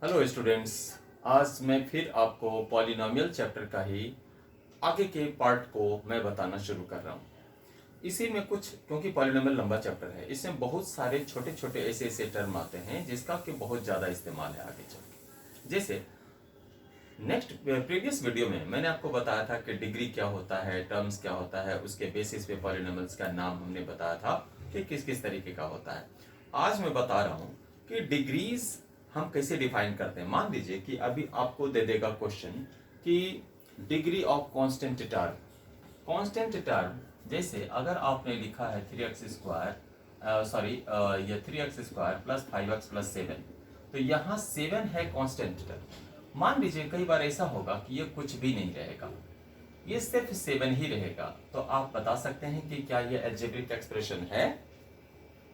Hello students. आज मैं फिर आपको पॉलिनोमियल चैप्टर का ही आगे के पार्ट को मैं बताना शुरू कर रहा हूँ। इसी में कुछ, क्योंकि पॉलिनोमियल लंबा चैप्टर है, इसमें बहुत सारे छोटे छोटे ऐसे ऐसे टर्म आते हैं जिसका कि बहुत ज़्यादा इस्तेमाल है आगे चल के। जैसे नेक्स्ट प्रीवियस वीडियो में मैंने आपको बताया था कि डिग्री क्या होता है, टर्म्स क्या होता है, उसके बेसिस पे पॉलिनोमियल्स का नाम हमने बताया था कि किस किस तरीके का होता है। आज मैं बता रहा हूँ कि डिग्रीज हम कैसे डिफाइन करते हैं। मान लीजिए कि अभी आपको दे देगा क्वेश्चन कि degree of constant term. Constant term जैसे अगर आपने लिखा है 3x स्क्वायर, सॉरी ये 3x square plus 5x plus 7, तो यहाँ 7 है कांस्टेंट टर्म। मान लीजिए कई बार ऐसा होगा कि ये कुछ भी नहीं रहेगा, ये सिर्फ 7 ही रहेगा, तो आप बता सकते हैं कि क्या ये अलजेब्रिक एक्सप्रेशन है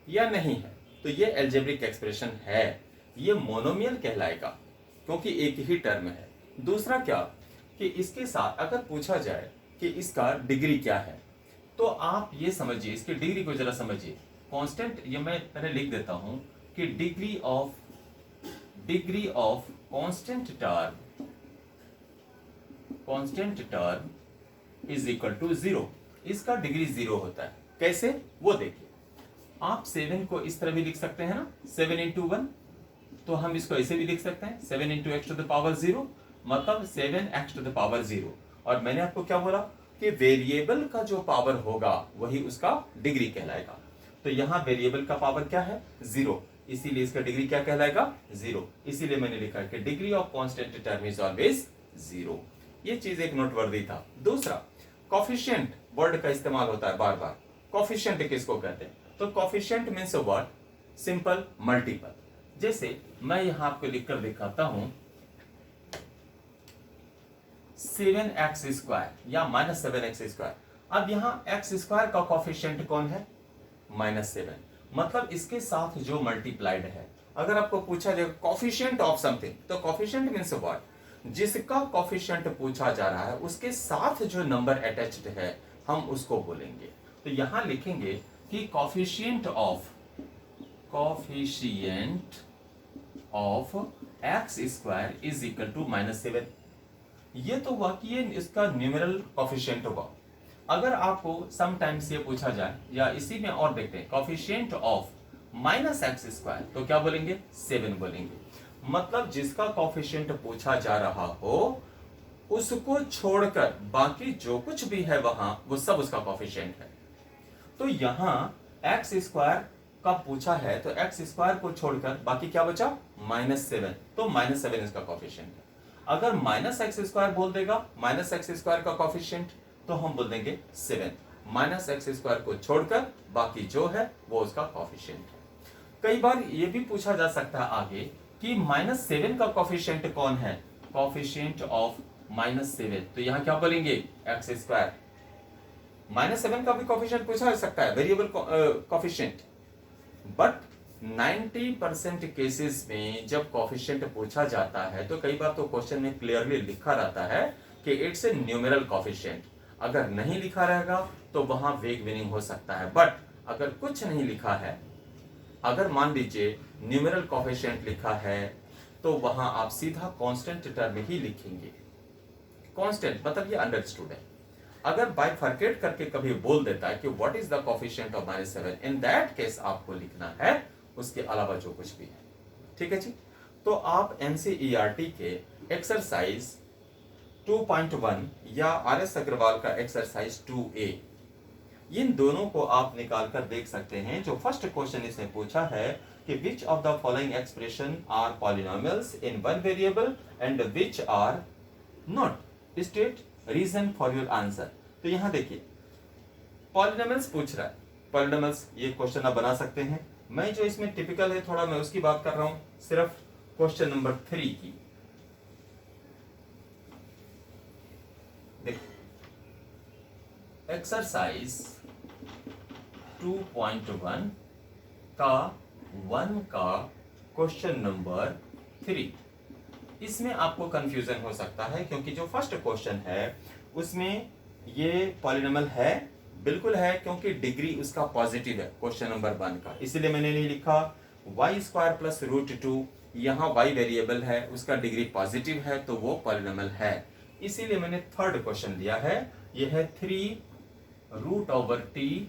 या नहीं है। तो ये अलजेब्रिक एक्सप्रेशन है, ये मोनोमियल कहलाएगा क्योंकि एक ही टर्म है। दूसरा क्या कि इसके साथ अगर पूछा जाए कि इसका डिग्री क्या है, तो आप ये समझिए, इसकी डिग्री को जरा समझिए। कांस्टेंट, ये मैं पहले लिख देता हूं कि degree of constant term is equal to 0। इसका डिग्री 0 होता है। कैसे, वो देखिए। आप 7 को इस तरह भी लिख सकते हैं ना, 7 इंटू 1, तो हम इसको ऐसे भी लिख सकते हैं 7 into x to the power 0, मतलब 7x टू द पावर 0। और मैंने आपको क्या बोला कि वेरिएबल का जो पावर होगा वही उसका डिग्री कहलाएगा। तो यहाँ वेरिएबल का पावर क्या है, 0, इसीलिए इसका डिग्री क्या कहलाएगा, 0। इसीलिए मैंने लिखा है कि degree of constant term is always 0। ये चीज एक नोटवर्दी था। दूसरा, कोफिशिएंट वर्ड का इस्तेमाल होता है बार बार। कोफिशिएंट किसको कहते हैं, तो coefficient means what, simple multiple. जैसे मैं यहां आपको लिखकर दिखाता हूं 7x स्क्वायर या माइनस 7x स्क्वायर। अब यहां x स्क्वायर का कोफिशिएंट कौन है, -7, मतलब इसके साथ जो मल्टीप्लाइड है। अगर आपको पूछा जाए कोफिशिएंट ऑफ समथिंग, तो कोफिशिएंट मीन्स व्हाट, जिसका कोफिशिएंट पूछा जा रहा है उसके साथ जो नंबर अटैच्ड है हम उसको बोलेंगे। तो यहां लिखेंगे कि coefficient of x square is equal to -7। ये तो हुआ कि ये इसका न्यूमेरल कोफिशिएंट होगा। अगर आपको समटाइम्स ये पूछा जाए, या इसी में और देखते हैं, कोफिशिएंट ऑफ -x स्क्वायर, तो क्या बोलेंगे, 7 बोलेंगे। मतलब जिसका कोफिशिएंट पूछा जा रहा हो उसको छोड़कर बाकी जो कुछ भी है वहां, वो सब उसका कोफिशिएंट है। तो यहां एक्स स्क्वायर का पूछा है, तो एक्स स्क्वायर को छोड़कर बाकी क्या बचा, -7, तो -7 इसका कोफिशिएंट है। अगर -x स्क्वायर बोल देगा, -x स्क्वायर का कोफिशिएंट, तो हम बोल देंगे 7। -x स्क्वायर को छोड़कर बाकी जो है वो उसका कोफिशिएंट है। कई बार ये भी पूछा जा सकता है आगे कि -7 का कोफिशिएंट कौन है, कोफिशिएंट ऑफ -7, तो यहां क्या बोलेंगे, एक्स स्क्वायर। -7 का भी कोफिशिएंट पूछा जा सकता है, वेरिएबल कोफिशिएंट। बट 90% केसेस में जब कोफिशिएंट पूछा जाता है तो कई बार तो क्वेश्चन में क्लियरली लिखा रहता है कि इट्स ए न्यूमेरल कोफिशिएंट। अगर नहीं लिखा रहेगा तो वहां वेग विनिंग हो सकता है। बट अगर कुछ नहीं लिखा है, अगर मान लीजिए न्यूमेरल कोफिशिएंट लिखा है, तो वहां आप सीधा कांस्टेंट टर्म ही लिखेंगे। कांस्टेंट मतलब ये अंडरस्टूड है। अगर बाइफर्केट करके कभी बोल देता है कि what is the coefficient of -7, in that case आपको लिखना है, उसके अलावा जो कुछ भी है। ठीक है जी। तो आप एनसीईआरटी के एक्सरसाइज 2.1 या आरएस अग्रवाल का एक्सरसाइज 2A, इन दोनों को आप निकाल कर देख सकते हैं। जो फर्स्ट क्वेश्चन इसने पूछा है कि which of the following expression are polynomials in one variable and which are not, state reason for your answer. तो यहां देखिए पॉलिनोमियल्स पूछ रहा है। पॉलिनोमियल्स ये क्वेश्चन आप बना सकते हैं। मैं जो इसमें टिपिकल है थोड़ा मैं उसकी बात कर रहा हूं, सिर्फ क्वेश्चन नंबर 3 की। देखो एक्सरसाइज 2.1 का 1 का क्वेश्चन नंबर 3। इसमें आपको कंफ्यूजन हो सकता है क्योंकि जो फर्स्ट क्वेश्चन है उसमें ये पॉलिनोमियल है, बिल्कुल है, क्योंकि डिग्री उसका पॉजिटिव है क्वेश्चन नंबर 1 का, इसीलिए मैंने नहीं लिखा y square plus root two, यहाँ y वेरिएबल है, उसका डिग्री पॉजिटिव है तो वो पॉलिनोमियल है। इसीलिए मैंने थर्ड क्वेश्चन दिया है, यह है 3√t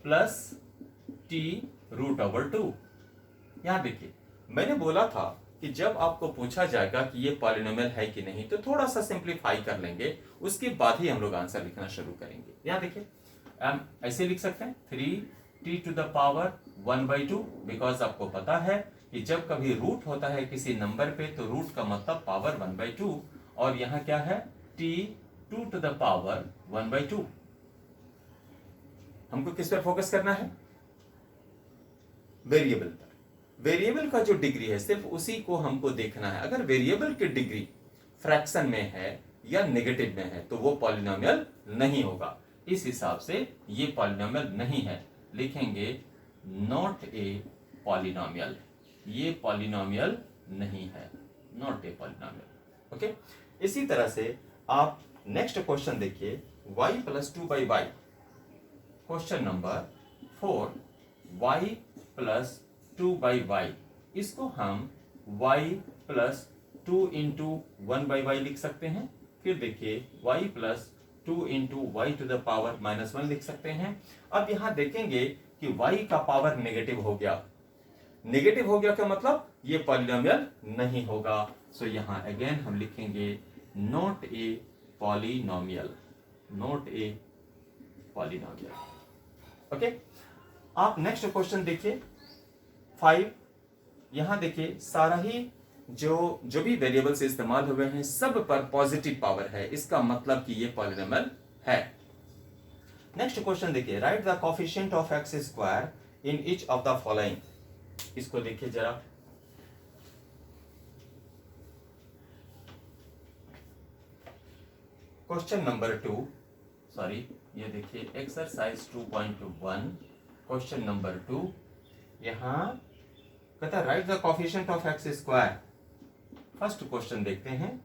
प्लस t √2। यहां देखिए, मैंने बोला था कि जब आपको पूछा जाएगा कि ये पॉलिनोमियल है कि नहीं, तो थोड़ा सा सिंप्लीफाई कर लेंगे, उसके बाद ही हम लोग आंसर लिखना शुरू करेंगे। यहां देखिए, हम ऐसे लिख सकते हैं 3t⁴1/2, बिकॉज आपको पता है कि जब कभी रूट होता है किसी नंबर पे तो रूट का मतलब पावर 1/2, और यहां क्या है t⁴1/2। हमको किस पर फोकस करना है? वेरिएबल पर। वेरिएबल का जो डिग्री है सिर्फ उसी को हमको देखना है। अगर वेरिएबल की डिग्री फ्रैक्शन में है या नेगेटिव में है तो वो पॉलिनोमियल नहीं होगा। इस हिसाब से ये पॉलिनोमियल नहीं है, लिखेंगे नॉट ए पॉलिनोमियल, ये पॉलिनोमियल नहीं है, नॉट ए पॉलिनोमियल। ओके, इसी तरह से आप नेक्स्ट क्वेश्चन देखिए, y + 2/y, question number 4, y + 2/y, इसको हम y + 2 × 1/y लिख सकते हैं। फिर देखिए y + 2 × y⁻⁻1 लिख सकते हैं। अब यहां देखेंगे कि y का पावर नेगेटिव हो गया। नेगेटिव हो गया का मतलब ये पॉलिनोमियल नहीं होगा। सो यहां अगेन हम लिखेंगे not a polynomial, not a polynomial. Okay, आप नेक्स्ट क्वेश्चन देखिए 5। यहां देखिए सारा ही जो भी वेरिएबल्स इस्तेमाल हुए हैं सब पर पॉजिटिव पावर है, इसका मतलब कि ये पॉलिनोमियल है। नेक्स्ट क्वेश्चन देखिए, right the coefficient of x square in each of the following. इसको देखिए जरा, क्वेश्चन नंबर 2, सॉरी ये देखिए एक्सरसाइज 2.1 क्वेश्चन नंबर 2। यहां कहता है right the coefficient of x square. First question देखते हैं,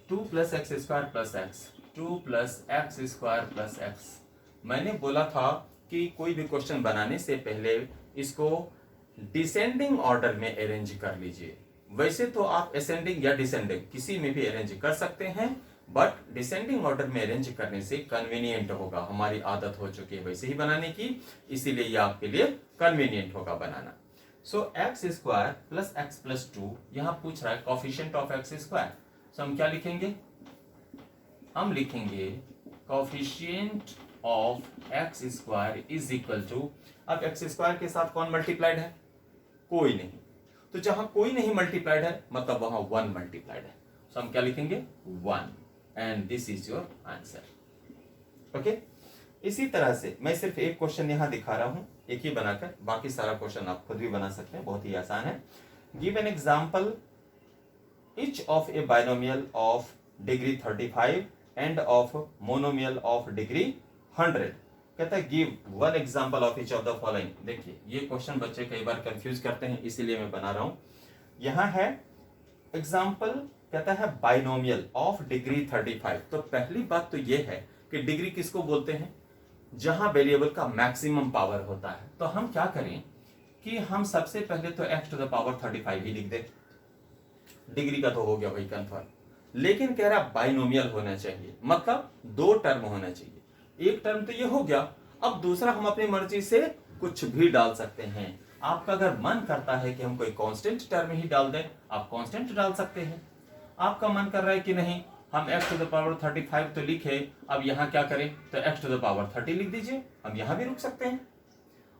2 + x² + x, 2 + x² + x। मैंने बोला था कि कोई भी क्वेश्चन बनाने से पहले इसको डिसेंडिंग ऑर्डर में अरेंज कर लीजिए। वैसे तो आप असेंडिंग या डिसेंडिंग किसी में भी अरेंज कर सकते हैं, बट डिसेंडिंग ऑर्डर में अरेंज करने से कन्वीनियंट होगा। हमारी आदत हो चुकी है वैसे ही बनाने की, इसीलिए ये आपके लिए कन्वीनियंट होगा बनाना। सो x² + x + 2, यहां पूछ रहा है coefficient of x square. So हम क्या लिखेंगे? हम लिखेंगे coefficient of x square is equal to, अब x स्क्वायर के साथ कौन मल्टीप्लाइड है? कोई नहीं। तो जहां कोई नहीं मल्टीप्लाइड है मतलब वहां 1 मल्टीप्लाइड है। सो हम क्या लिखेंगे? 1, and this is your answer. Okay, इसी तरह से मैं सिर्फ एक क्वेश्चन यहां दिखा रहा हूं एक ही बनाकर, बाकी सारा क्वेश्चन आप खुद भी बना सकते हैं, बहुत ही आसान है। Give an example each of A binomial of degree 35 end of monomial of degree 100। कहता है give one example of each of the following. देखिए ये क्वेश्चन बच्चे कई बार कंफ्यूज करते हैं, इसीलिए मैं बना रहा हूं। यहां है एग्जांपल, कहता है बाइनोमियल ऑफ डिग्री 35। तो पहली बात तो यह है कि डिग्री किसको बोलते हैं? जहां वेरिएबल का मैक्सिमम पावर होता है। तो हम क्या करें कि हम सबसे पहले तो x⁻35 ही लिख दें। डिग्री का तो हो गया भाई कंफर्म, लेकिन कह रहा बाइनोमियल होना चाहिए, मतलब 2 टर्म होना चाहिए। एक टर्म तो ये हो गया, अब दूसरा हम अपनी मर्जी से कुछ भी डाल सकते हैं। आपका अगर मन करता है कि हम कोई कांस्टेंट टर्म ही डाल दें, आप कांस्टेंट डाल सकते हैं। आपका मन कर रहा है कि नहीं हम x⁻35 तो लिखे, अब यहां क्या करें तो x⁻30 लिख दीजिए, हम यहां भी रुक सकते हैं।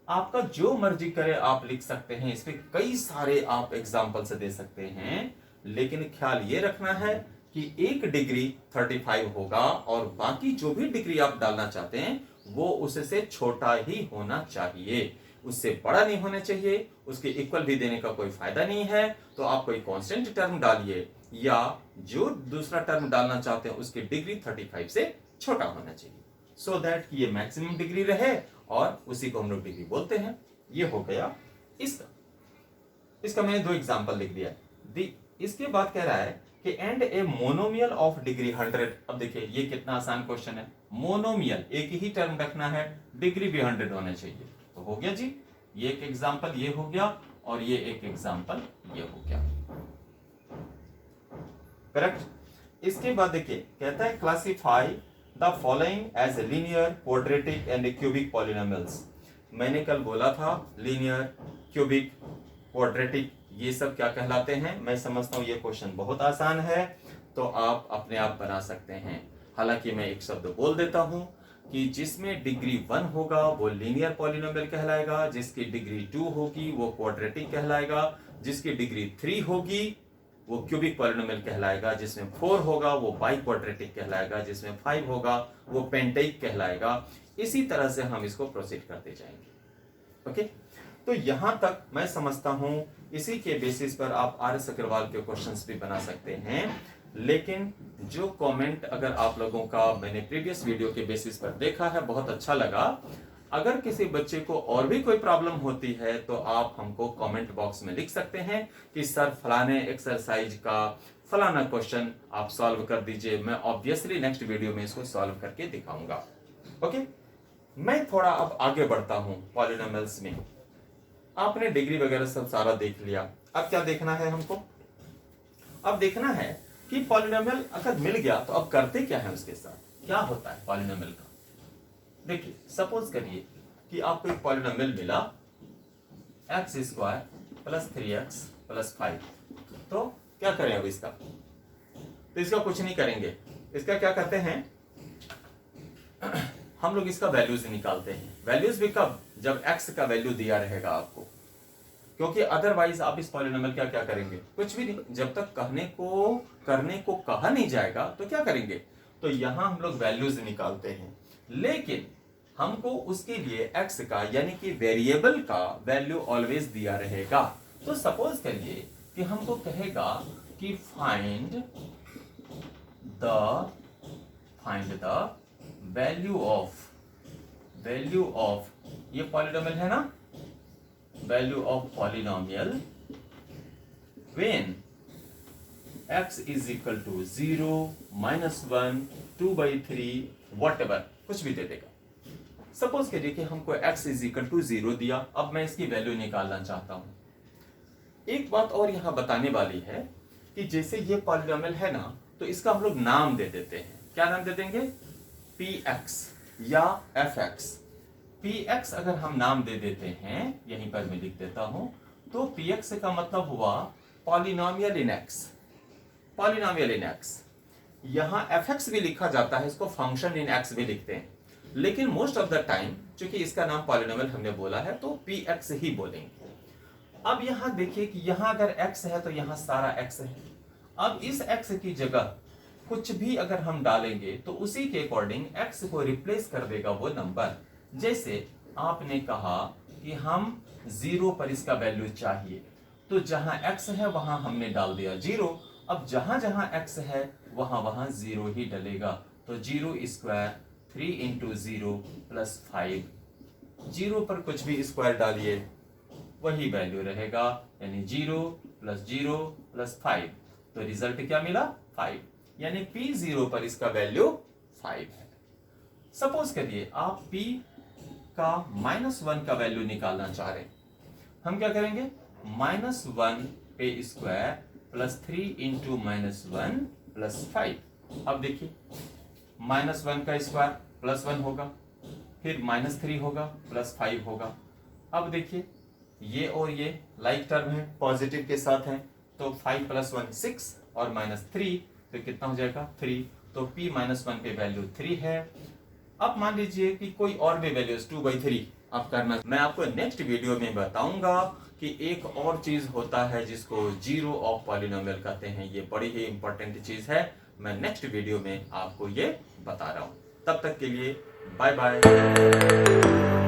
आपका जो मर्जी करे आप लिख सकते हैं। इसमें कई सारे आप एग्जाम्पल से दे सकते हैं, लेकिन ख्याल ये रखना है कि एक डिग्री 35 होगा और बाकी जो भी डिग्री आप डालना चाहते हैं वो उससे छोटा ही होना चाहिए, उससे बड़ा नहीं होना चाहिए। उसके इक्वल भी देने का कोई फायदा नहीं है। तो आप कोई कांस्टेंट टर्म डालिए या जो दूसरा टर्म डालना चाहते हैं उसकी डिग्री 35 से छोटा होना चाहिए, सो दैट कि ये मैक्सिमम डिग्री रहे और उसी को हम लोग डिग्री बोलते हैं। ये हो गया इसका मैंने 2 एग्जांपल लिख दिया। इसके बाद कह रहा है कि and a monomial of degree 100। अब देखिए ये कितना आसान क्वेश्चन है। मोनोमियल एक ही टर्म रखना है, डिग्री भी 100 होना चाहिए। तो हो गया जी, ये एक एग्जाम्पल ये हो गया और ये एक एग्जाम्पल ये हो गया। करेक्ट। इसके बाद देखिए कहता है classify the following as linear, quadratic and cubic polynomials. मैंने कल बोला था लीनियर, क्यूबिक, क्वाड्रेटिक ये सब क्या कहलाते हैं। मैं समझता हूं ये क्वेश्चन बहुत आसान है, तो आप अपने आप बना सकते हैं। हालांकि मैं एक शब्द बोल देता हूं कि जिसमें डिग्री 1 होगा वो लीनियर पॉलिनोमियल कहलाएगा, जिसकी डिग्री 2 होगी वो क्वाड्रेटिक कहलाएगा, जिसकी डिग्री 3 होगी वो क्यूबिक पॉलिनोमियल कहलाएगा, जिसमें 4 होगा वो बाई क्वाड्रेटिक कहलाएगा, जिसमें 5 होगा वो पेंटाइक कहलाएगा। इसी तरह से हम इसको प्रोसीड करते जाएंगे। ओके, तो यहां तक मैं समझता हूं इसी के बेसिस पर आप आर.एस. अग्रवाल के क्वेश्चंस भी बना सकते हैं। लेकिन जो कमेंट अगर आप लोगों का मैंने प्रीवियस वीडियो के बेसिस पर देखा है बहुत अच्छा लगा। अगर किसी बच्चे को और भी कोई प्रॉब्लम होती है तो आप हमको कमेंट बॉक्स में लिख सकते हैं कि सर फलाने एक्सरसाइज का फलाना क्वेश्चन आप सॉल्व कर दीजिए। मैं ऑब्वियसली नेक्स्ट वीडियो में इसको सॉल्व करके दिखाऊंगा। ओके, मैं थोड़ा अब आगे बढ़ता हूं पॉलिनोमियल्स में। आपने डिग्री वगैरह सब सारा देख लिया, अब क्या देखना है हमको? अब देखना है कि पॉलिनोमियल अगर मिल गया तो अब करते क्या है उसके साथ, क्या होता है पॉलिनोमियल का। देखिए सपोज करिए कि आपको एक पॉलिनोमियल मिला x square plus 3x plus 5, तो क्या करें अब इसका? तो इसका कुछ नहीं करेंगे। इसका क्या करते हैं हम लोग इसका वैल्यूज निकालते हैं। वैल्यूज भी कब? जब x का वैल्यू दिया रहेगा आपको, क्योंकि अदरवाइज आप इस पॉलिनोमियल क्या क्या करेंगे? कुछ भी नहीं। जब तक करने को कहा नहीं जाएगा तो क्या करेंगे? तो यहां हम लोग वैल्यूज निकालते हैं, लेकिन हमको उसके लिए x का यानी कि वेरिएबल का वैल्यू ऑलवेज दिया रहेगा। तो सपोज करिए कि हमको कहेगा कि फाइंड द वैल्यू ऑफ ये पॉलिनोमियल है ना, value of polynomial when x is equal to 0, -1, 2/3 whatever, कुछ भी दे देगा। सपोज करिए कि हमको x इज इक्वल टू 0 दिया। अब मैं इसकी वैल्यू निकालना चाहता हूं। एक बात और यहां बताने वाली है कि जैसे ये पॉलिनोमियल है ना, तो इसका हम लोग नाम दे देते हैं। क्या नाम दे देंगे? px या fx। px अगर हम नाम दे देते हैं, यहीं पर मैं लिख देता हूं, तो px का मतलब हुआ पॉलिनोमियल इन x। पॉलिनोमियल इन x यहां fx भी लिखा जाता है, इसको फंक्शन इन x भी लिखते हैं, लेकिन मोस्ट ऑफ द टाइम चूंकि इसका नाम पॉलिनोमियल हमने बोला है तो px ही बोलेंगे। अब यहां देखिए कि यहां अगर x है तो यहां सारा x है। अब इस x की जगह कुछ भी अगर हम डालेंगे तो उसी के अकॉर्डिंग x को रिप्लेस कर देगा वो नंबर। जैसे आपने कहा कि हम 0 पर इसका वैल्यू चाहिए, तो जहां x है वहां हमने डाल दिया 0। अब जहां जहां x है वहां वहां 0 ही डलेगा। तो 0 स्क्वायर 3 इंटू 0 प्लस 5, 0 पर कुछ भी स्क्वायर डालिए वही वैल्यू रहेगा, यानी 0 प्लस 5। तो रिजल्ट क्या मिला? 5, यानी p0 पर इसका वैल्यू 5 है। सपोज करिए आप p का -1 का वैल्यू निकालना चाह रहे हैं, हम क्या करेंगे? -1 पे स्क्वायर प्लस 3 इंटू -1 प्लस 5। अब देखिए -1 का स्क्वायर +1 होगा, फिर -3 होगा प्लस 5 होगा। अब देखिए ये और ये लाइक टर्म है, पॉजिटिव के साथ है, तो 5 + 1 6 और -3 तो कितना हो जाएगा? 3। तो p -1 पे वैल्यू 3 है। अब मान लीजिए कि कोई और भी वैल्यूज 2/3 आप करना, मैं आपको नेक्स्ट वीडियो में बताऊंगा कि एक और चीज होता है जिसको जीरो ऑफ पॉलिनोमियल कहते हैं। ये बड़ी ही इंपॉर्टेंट चीज है, मैं नेक्स्ट वीडियो में आपको ये बता रहा हूं। तब तक के लिए बाय बाय।